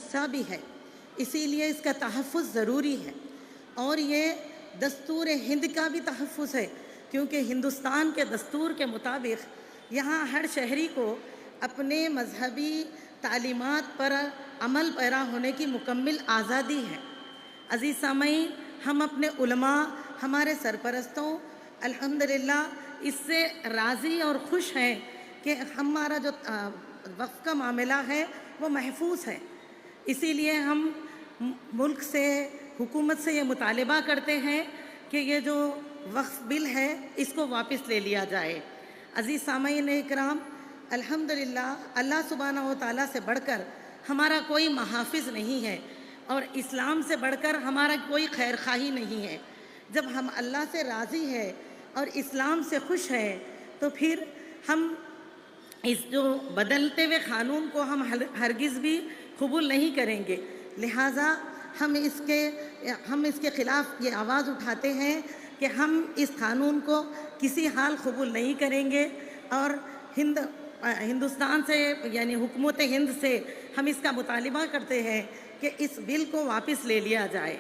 حصہ بھی ہے، اسی لیے اس کا تحفظ ضروری ہے، اور یہ دستور ہند کا بھی تحفظ ہے، کیونکہ ہندوستان کے دستور کے مطابق یہاں ہر شہری کو اپنے مذہبی تعلیمات پر عمل پیرا ہونے کی مکمل آزادی ہے۔ عزیز سامعین، ہم اپنے علماء، ہمارے سرپرستوں الحمدللہ اس سے راضی اور خوش ہیں کہ ہمارا جو وقف کا معاملہ ہے وہ محفوظ ہے۔ اسی لیے ہم ملک سے، حکومت سے یہ مطالبہ کرتے ہیں کہ یہ جو وقف بل ہے اس کو واپس لے لیا جائے۔ عزیز سامعین اکرام، الحمدللہ اللہ سبحانہ و تعالیٰ سے بڑھ کر ہمارا کوئی محافظ نہیں ہے، اور اسلام سے بڑھ کر ہمارا کوئی خیر خواہی نہیں ہے۔ جب ہم اللہ سے راضی ہے اور اسلام سے خوش ہے تو پھر ہم اس جو بدلتے ہوئے قانون کو ہم ہرگز بھی قبول نہیں کریں گے۔ لہٰذا ہم اس کے خلاف یہ آواز اٹھاتے ہیں کہ ہم اس قانون کو کسی حال قبول نہیں کریں گے، اور ہندوستان سے یعنی حکومت ہند سے ہم اس کا مطالبہ کرتے ہیں کہ اس بل کو واپس لے لیا جائے۔